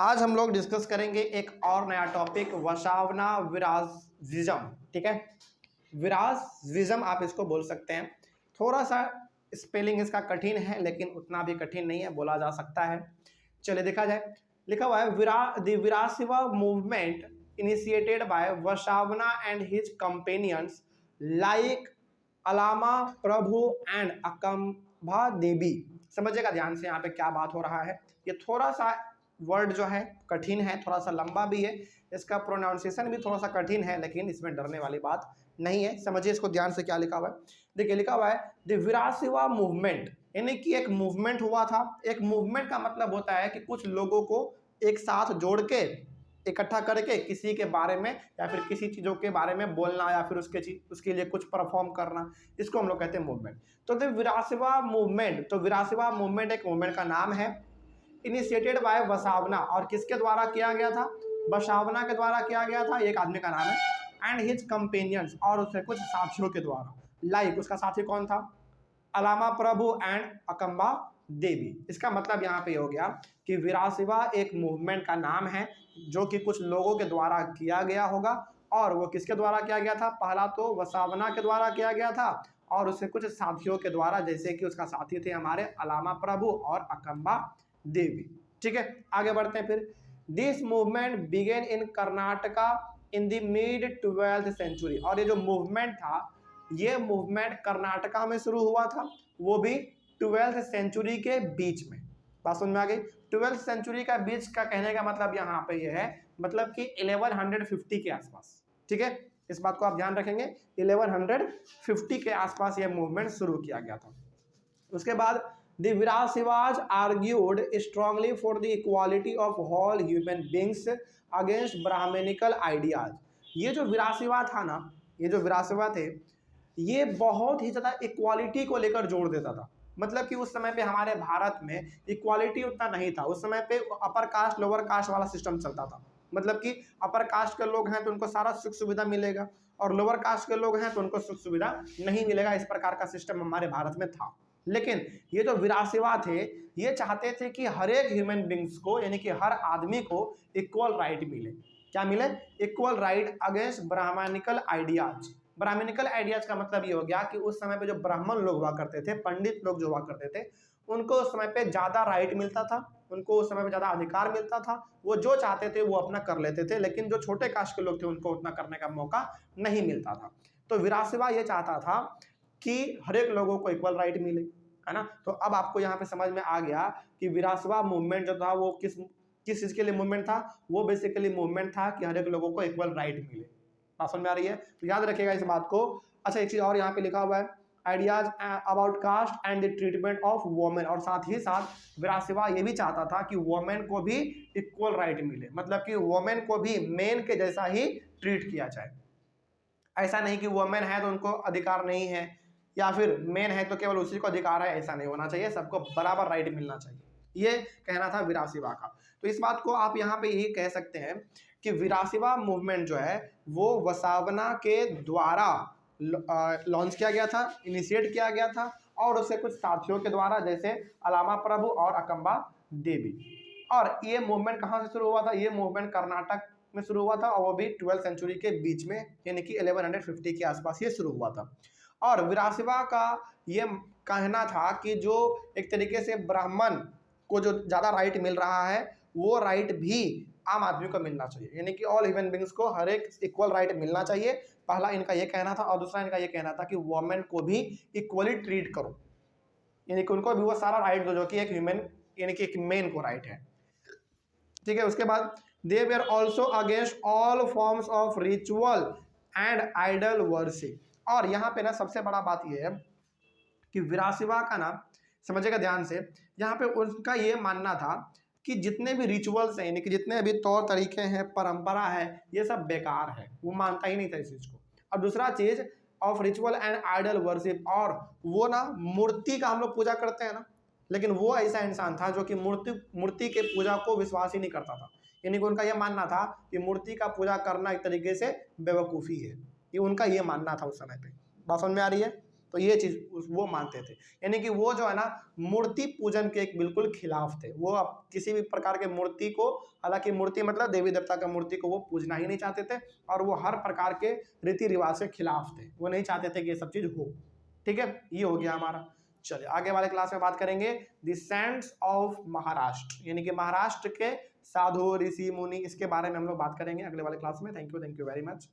आज हम लोग डिस्कस करेंगे एक और नया टॉपिक, वसावना विरासिज्म। ठीक है, विरासिज्म आप इसको बोल सकते हैं। थोड़ा सा स्पेलिंग इसका कठिन है, लेकिन उतना भी कठिन नहीं है, बोला जा सकता है। चलिए देखा जाए। लिखा हुआ है the Virashaiva movement initiated by Basavanna and his companions like Allama Prabhu and Akkamahadevi. समझिएगा ध्यान से यहाँ पे क्या बात हो रहा है। ये थोड़ा सा वर्ड जो है कठिन है, थोड़ा सा लंबा भी है, इसका प्रोनाउंसिएशन भी थोड़ा सा कठिन है, लेकिन इसमें डरने वाली बात नहीं है। समझिए इसको ध्यान से, क्या लिखा हुआ है। देखिए लिखा हुआ है द विरासिवा मूवमेंट, यानी कि एक मूवमेंट हुआ था। एक मूवमेंट का मतलब होता है कि कुछ लोगों को एक साथ जोड़ के, इकट्ठा करके किसी के बारे में या फिर किसी चीज़ों के बारे में बोलना या फिर उसके लिए कुछ परफॉर्म करना, इसको हम लोग कहते हैं मूवमेंट। तो द विरासिवा मूवमेंट, तो विरासिवा मूवमेंट एक मूवमेंट का नाम है। इनिशिएटेड बाय वसावना, और किसके द्वारा किया गया था? वसावना के द्वारा किया गया था, एक आदमी का नाम है। एंड हिज कंपेनियंस, और उसके कुछ साथियों के द्वारा। लाइक उसका साथी कौन था? अलामा प्रभु एंड अकम्बा देवी। इसका मतलब यहाँ पे हो गया कि विरासिवा एक मूवमेंट का नाम है जो कि कुछ लोगों के द्वारा किया गया होगा। और वो किसके द्वारा किया गया था? पहला तो वसावना के द्वारा किया गया था, और उसके कुछ साथियों के द्वारा, जैसे कि उसका साथी थे हमारे अलामा प्रभु और अकम्बा देवी। ठीक है, आगे बढ़ते हैं फिर। This movement began in Karnataka in the mid 12th century. और ये जो मूवमेंट था, ये मूवमेंट कर्नाटका में शुरू हुआ था, वो भी 12th सेंचुरी के बीच में। बात समझ में आ गई? 12th सेंचुरी का बीच का कहने का मतलब यहाँ पे ये है, मतलब कि 1150 के आसपास। ठीक है, इस बात को आप ध्यान रखेंगे, 1150 के आसपास ये मूवमेंट शुरू किया गया था। उसके बाद The Virasivas argued strongly for the equality of all human beings against Brahmanical ideas। ये जो विरासिवा था ना, ये जो विरासिवा थे, ये बहुत ही ज़्यादा इक्वालिटी को लेकर जोर देता था। मतलब कि उस समय पे हमारे भारत में इक्वालिटी उतना नहीं था। उस समय पे अपर कास्ट लोअर कास्ट वाला सिस्टम चलता था। मतलब कि अपर कास्ट के लोग हैं तो उनको सारा सुख सुविधा मिलेगा, और लोअर कास्ट के लोग हैं तो उनको सुख सुविधा नहीं मिलेगा। इस प्रकार का सिस्टम हमारे भारत में था। लेकिन ये जो विरासिवा थे, ये चाहते थे कि हर एक ह्यूमन बींग्स को, यानी कि हर आदमी को इक्वल राइट मिले। क्या मिले? Equal right against Brahmanical ideas. Brahmanical ideas का मतलब ये हो गया कि उस समय पे जो ब्राह्मण लोग हुआ करते थे, पंडित लोग जो हुआ करते थे, उनको उस समय पे ज़्यादा राइट मिलता था, उनको उस समय पे ज़्यादा अधिकार मिलता था। वो जो चाहते थे वो अपना कर लेते थे, लेकिन जो छोटे कास्ट के लोग थे उनको उतना करने का मौका नहीं मिलता था। तो विरासिवा ये चाहता था कि हर एक लोगों को इक्वल राइट मिले, है ना। तो अब आपको यहाँ पे समझ में आ गया कि विरासिवा मूवमेंट जो था वो किस चीज़ के लिए मूवमेंट था। वो बेसिकली मूवमेंट था कि हर एक लोगों को इक्वल राइट मिले। बात समझ में आ रही है? तो याद रखिएगा इस बात को। अच्छा, एक चीज़ और यहाँ पे लिखा हुआ है, ideas about cast and the treatment of women. और साथ ही साथ विरासिवा ये भी चाहता था कि वोमेन को भी इक्वल राइट मिले, मतलब कि वोमेन को भी मेन के जैसा ही ट्रीट किया जाए। ऐसा नहीं कि वोमेन है तो उनको अधिकार नहीं है, या फिर मेन है तो केवल उसी को अधिकार है, ऐसा नहीं होना चाहिए। सबको बराबर राइट मिलना चाहिए, ये कहना था विरासिवा का। तो इस बात को आप यहाँ पे यही कह सकते हैं कि विरासिवा मूवमेंट जो है वो वसावना के द्वारा लॉन्च किया गया था, इनिशिएट किया गया था, और उसके कुछ साथियों के द्वारा, जैसे अलामा प्रभु और अकम्बा देवी। और ये मूवमेंट कहाँ से शुरू हुआ था? ये मूवमेंट कर्नाटक में शुरू हुआ था, और वो भी 12th सेंचुरी के बीच में, यानी कि 1150 के आसपास ये शुरू हुआ था। और विरासिवा का ये कहना था कि जो एक तरीके से ब्राह्मण को जो ज़्यादा राइट मिल रहा है, वो राइट भी आम आदमी को मिलना चाहिए, यानी कि ऑल ह्यूमन बींग्स को हर एक इक्वल राइट मिलना चाहिए। पहला इनका ये कहना था, और दूसरा इनका ये कहना था कि वोमेन को भी इक्वली ट्रीट करो, यानी कि उनको भी वो सारा राइट दो जो कि एक ह्यूमन, यानी कि एक मेन को राइट है। ठीक है, उसके बाद they were also against all forms of ritual and idol worship. और यहाँ पे ना सबसे बड़ा बात यह है कि विरासिवा का ना, समझिएगा ध्यान से, यहाँ पे उनका ये मानना था कि जितने भी रिचुअल्स हैं, यानी कि जितने भी तौर तरीके हैं, परंपरा है, ये सब बेकार है। वो मानता ही नहीं था इस चीज़ को। और दूसरा चीज़ of ritual and idol worship, और वो ना मूर्ति का हम लोग पूजा करते हैं ना, लेकिन वो ऐसा इंसान था जो कि मूर्ति के पूजा को विश्वास ही नहीं करता था। यानी कि उनका यह मानना था कि मूर्ति का पूजा करना एक तरीके से बेवकूफ़ी है, ये उनका ये मानना था उस समय पे। बात समझ में आ रही है? तो ये चीज वो मानते थे, यानी कि वो जो है ना मूर्ति पूजन के एक बिल्कुल खिलाफ थे। वो अब किसी भी प्रकार के मूर्ति को, हालांकि मूर्ति मतलब देवी देवता का मूर्ति को वो पूजना ही नहीं चाहते थे, और वो हर प्रकार के रीति रिवाज के खिलाफ थे। वो नहीं चाहते थे कि ये सब चीज हो। ठीक है, ये हो गया हमारा। चलिए आगे वाले क्लास में बात करेंगे द सेंट्स ऑफ महाराष्ट्र, यानी कि महाराष्ट्र के साधु ऋषि मुनि, इसके बारे में हम लोग बात करेंगे अगले वाले क्लास में। Thank you very much.